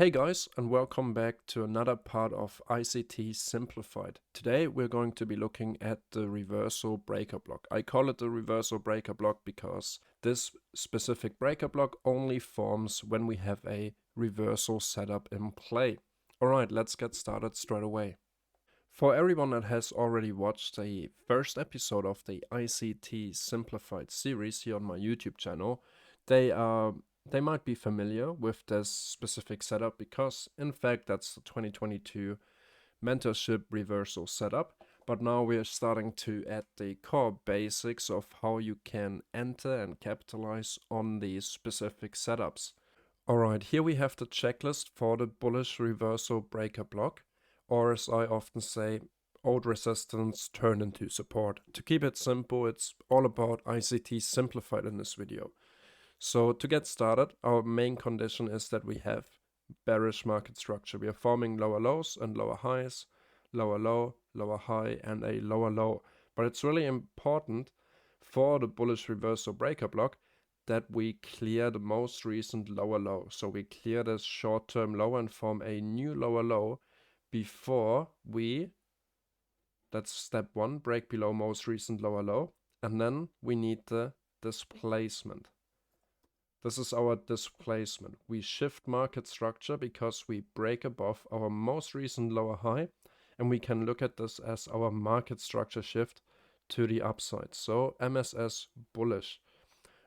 Hey guys, and welcome back to another part of ICT Simplified. Today we're going to be looking at the reversal breaker block. I call it the reversal breaker block because this specific breaker block only forms when we have a reversal setup in play. Alright, let's get started straight away. For everyone that has already watched the first episode of the ICT Simplified series here on my YouTube channel, they might be familiar with this specific setup because, in fact, that's the 2022 mentorship reversal setup. But now we're starting to add the core basics of how you can enter and capitalize on these specific setups. Alright, here we have the checklist for the bullish reversal breaker block, or as I often say, old resistance turned into support. To keep it simple, it's all about ICT simplified in this video. So to get started, our main condition is that we have bearish market structure. We are forming lower lows and lower highs, lower low, lower high, and a lower low. But it's really important for the bullish reversal breaker block that we clear the most recent lower low. So we clear this short-term low and form a new lower low before we, that's step one, break below most recent lower low. And then we need the displacement. This is our displacement. We shift market structure because we break above our most recent lower high, and we can look at this as our market structure shift to the upside. So MSS bullish.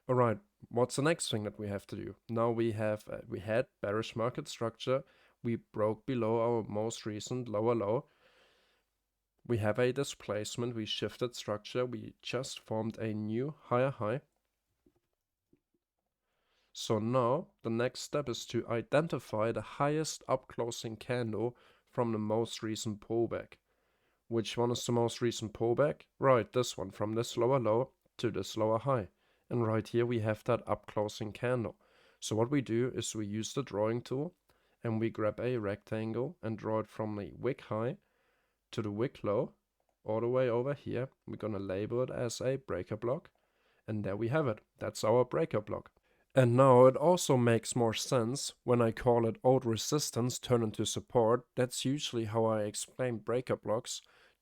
All right, what's the next thing that we have to do? Now we had bearish market structure. We broke below our most recent lower low. We have a displacement. We shifted structure. We just formed a new higher high. So now the next step is to identify the highest up-closing candle from the most recent pullback. Which one is the most recent pullback? Right, this one, from this lower low to this lower high. And right here we have that up-closing candle. So what we do is we use the drawing tool and we grab a rectangle and draw it from the wick high to the wick low all the way over here. We're going to label it as a breaker block. And there we have it. That's our breaker block. And now it also makes more sense when I call it old resistance turn into support. That's usually how I explain breaker blocks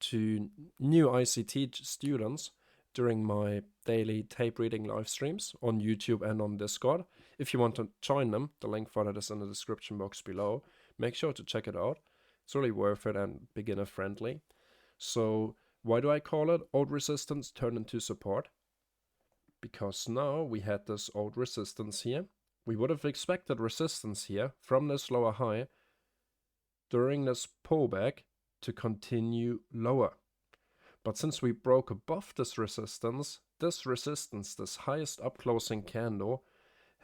to new ICT students during my daily tape reading live streams on YouTube and on Discord. If you want to join them, the link for that is in the description box below. Make sure to check it out. It's really worth it and beginner friendly. So why do I call it old resistance turn into support? Because now we had this old resistance here. We would have expected resistance here from this lower high during this pullback to continue lower. But since we broke above this resistance, this highest up-closing candle,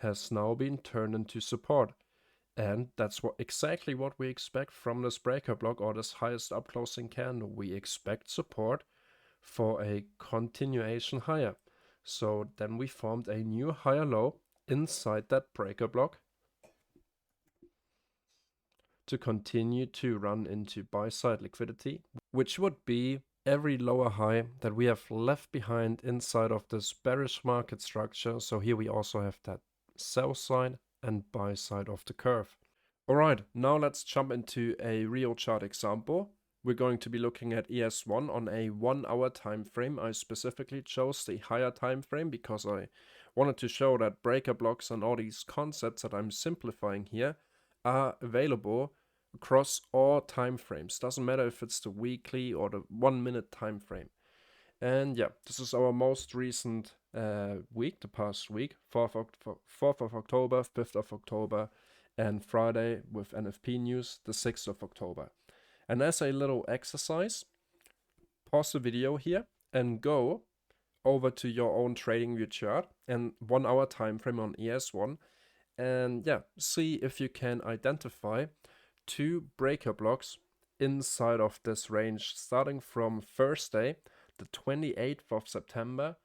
has now been turned into support. And that's exactly what we expect from this breaker block or this highest up-closing candle. We expect support for a continuation higher. So then we formed a new higher low inside that breaker block to continue to run into buy-side liquidity, which would be every lower high that we have left behind inside of this bearish market structure. So here we also have that sell side and buy side of the curve. All right, now let's jump into a real chart example. We're going to be looking at ES1 on a 1 hour time frame. I specifically chose the higher time frame because I wanted to show that breaker blocks and all these concepts that I'm simplifying here are available across all time frames. Doesn't matter if it's the weekly or the 1 minute time frame. And yeah, this is our most recent week, the past week, 4th of October, 5th of October, and Friday with NFP news, the 6th of October. And as a little exercise, pause the video here and go over to your own TradingView chart and 1 hour time frame on ES1. And yeah, see if you can identify two breaker blocks inside of this range, starting from Thursday, the 28th of September,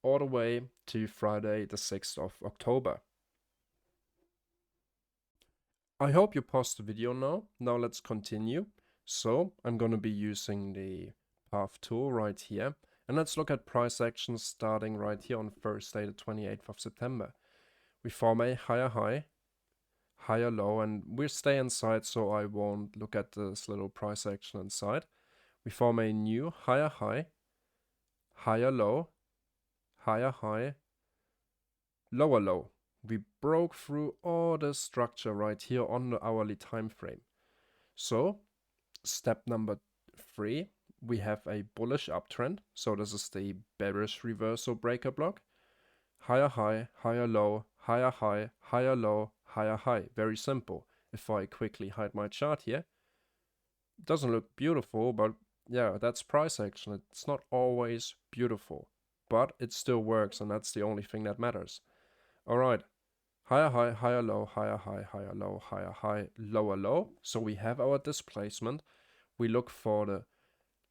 all the way to Friday, the 6th of October. I hope you paused the video now. Now let's continue. So I'm going to be using the path tool right here. And let's look at price action starting right here on Thursday, the 28th of September. We form a higher high, higher low, and we stay inside, so I won't look at this little price action inside. We form a new higher high, higher low, higher high, lower low. We broke through all this structure right here on the hourly time frame. So step number 3, we have a bullish uptrend. So this is the bearish reversal breaker block. Higher high, higher low, higher high, higher low, higher high. Very simple. If I quickly hide my chart here, it doesn't look beautiful, but yeah, that's price action. It's not always beautiful, but it still works, and that's the only thing that matters. All right. Higher high, higher low, higher high, higher low, higher high, lower low. So we have our displacement. We look for the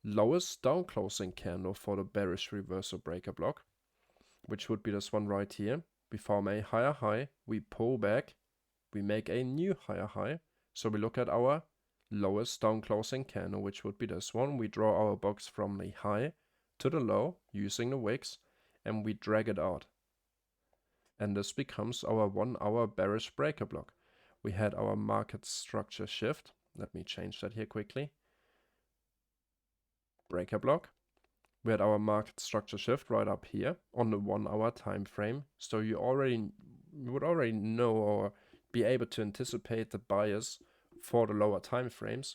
lowest down closing candle for the bearish reversal breaker block, which would be this one right here. We form a higher high, we pull back, we make a new higher high. So we look at our lowest down closing candle, which would be this one. We draw our box from the high to the low using the wicks, and we drag it out. And this becomes our 1 hour bearish breaker block. We had our market structure shift. Let me change that here quickly. Breaker block. We had our market structure shift right up here on the 1 hour time frame. So you would already know or be able to anticipate the bias for the lower time frames.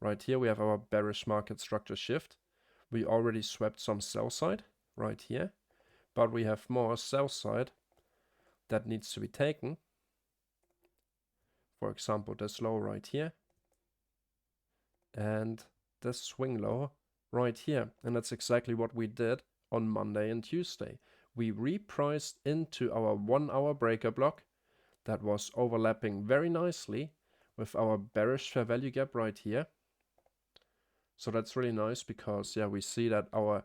Right here we have our bearish market structure shift. We already swept some sell side right here, but we have more sell side that needs to be taken. For example, this low right here and this swing low right here. And that's exactly what we did on Monday and Tuesday. We repriced into our 1 hour breaker block that was overlapping very nicely with our bearish fair value gap right here. So that's really nice because, yeah, we see that our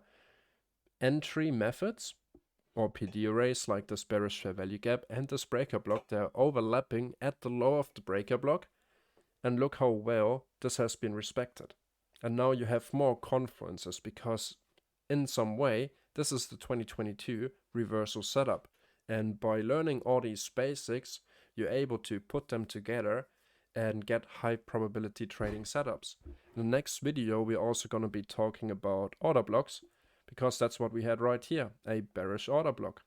entry methods or PD arrays like this bearish fair value gap and this breaker block, they're overlapping at the low of the breaker block. And look how well this has been respected. And now you have more confluences because in some way, this is the 2022 reversal setup. And by learning all these basics, you're able to put them together and get high probability trading setups. In the next video, we're also going to be talking about order blocks, because that's what we had right here, a bearish order block.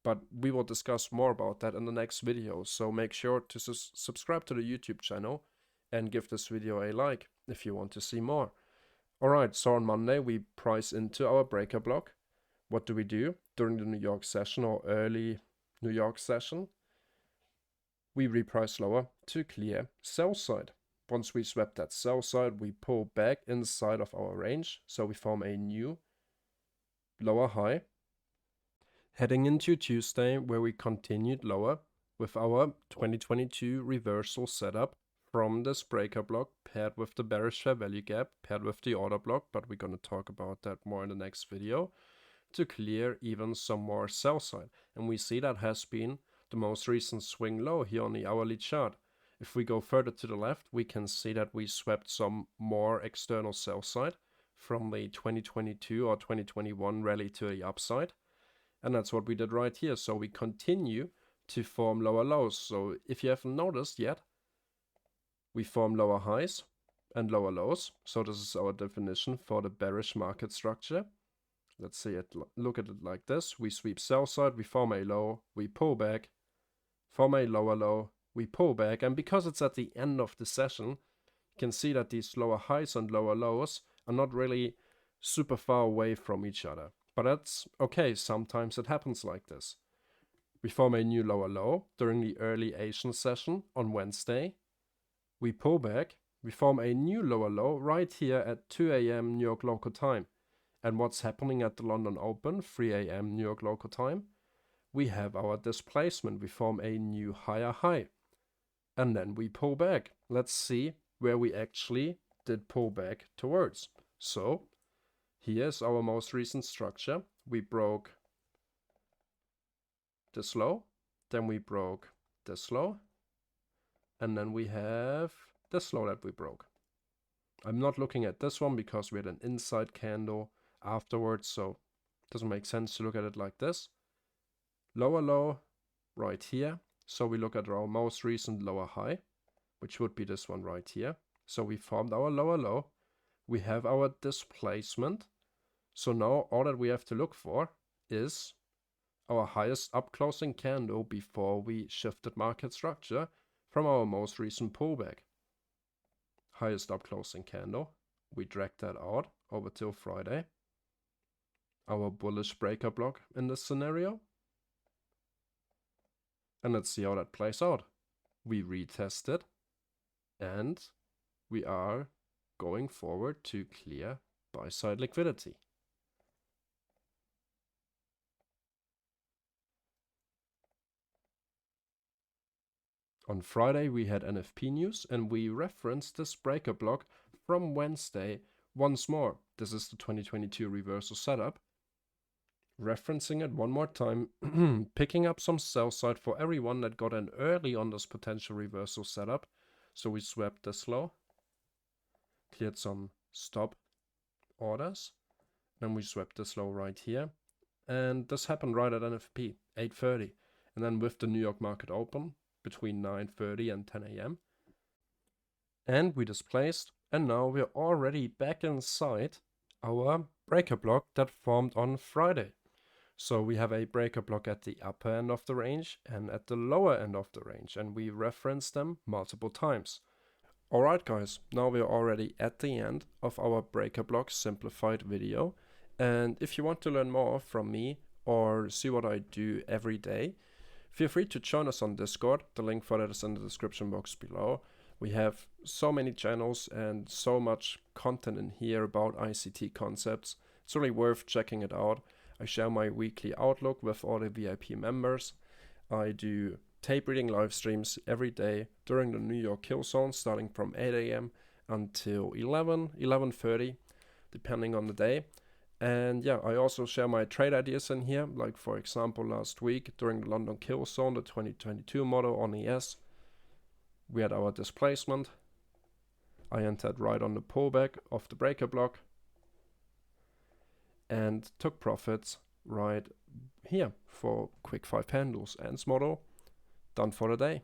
But we will discuss more about that in the next video, so make sure to subscribe to the YouTube channel and give this video a like if you want to see more. Alright, so on Monday we price into our breaker block. What do we do during the New York session or early New York session? We reprice lower to clear sell side. Once we swept that sell side, we pull back inside of our range, so we form a new lower high. Heading into Tuesday, where we continued lower with our 2022 reversal setup from this breaker block paired with the bearish fair value gap, paired with the order block, but we're going to talk about that more in the next video, to clear even some more sell side. And we see that has been the most recent swing low here on the hourly chart. If we go further to the left, we can see that we swept some more external sell side from the 2022 or 2021 rally to the upside. And that's what we did right here. So we continue to form lower lows. So if you haven't noticed yet, we form lower highs and lower lows. So this is our definition for the bearish market structure. Let's see it, look at it like this. We sweep sell side, we form a low, we pull back, form a lower low, we pull back. And because it's at the end of the session, you can see that these lower highs and lower lows are not really super far away from each other. But that's okay, sometimes it happens like this. We form a new lower low during the early Asian session on Wednesday. We pull back, we form a new lower low right here at 2 AM New York local time. And what's happening at the London Open, 3 AM New York local time? We have our displacement, we form a new higher high. And then we pull back. Let's see where we actually did pull back towards. So here's our most recent structure. We broke this low, then we broke this low, and then we have this low that we broke. I'm not looking at this one because we had an inside candle afterwards, so it doesn't make sense to look at it like this. Lower low right here, So we look at our most recent lower high, which would be this one right here. So we formed our lower low. We have our displacement. So now all that we have to look for is our highest up closing candle before we shifted market structure from our most recent pullback. Highest up closing candle. We drag that out over till Friday. Our bullish breaker block in this scenario. And let's see how that plays out. We retest it and we are going forward to clear buy side liquidity. On Friday we had NFP news and we referenced this breaker block from Wednesday once more. This is the 2022 reversal setup. Referencing it one more time, picking up some sell side for everyone that got in early on this potential reversal setup. So we swapped this low, cleared some stop orders, then we swapped this low right here. And this happened right at NFP, 8:30. And then with the New York market open, between 9:30 and 10 a.m. And we displaced, and now we're already back inside our breaker block that formed on Friday. So we have a breaker block at the upper end of the range and at the lower end of the range, and we referenced them multiple times. Alright guys, now we're already at the end of our breaker block simplified video, and if you want to learn more from me or see what I do every day, feel free to join us on Discord. The link for that is in the description box below. We have so many channels and so much content in here about ICT concepts. It's really worth checking it out. I share my weekly outlook with all the VIP members. I do tape reading live streams every day during the New York kill zone, starting from 8 a.m. until 11:30, depending on the day. And yeah, I also share my trade ideas in here, like for example last week during the London kill zone, the 2022 model on ES. We had our displacement. I entered right on the pullback of the breaker block and took profits right here for quick 5 handles. Ends model done for the day.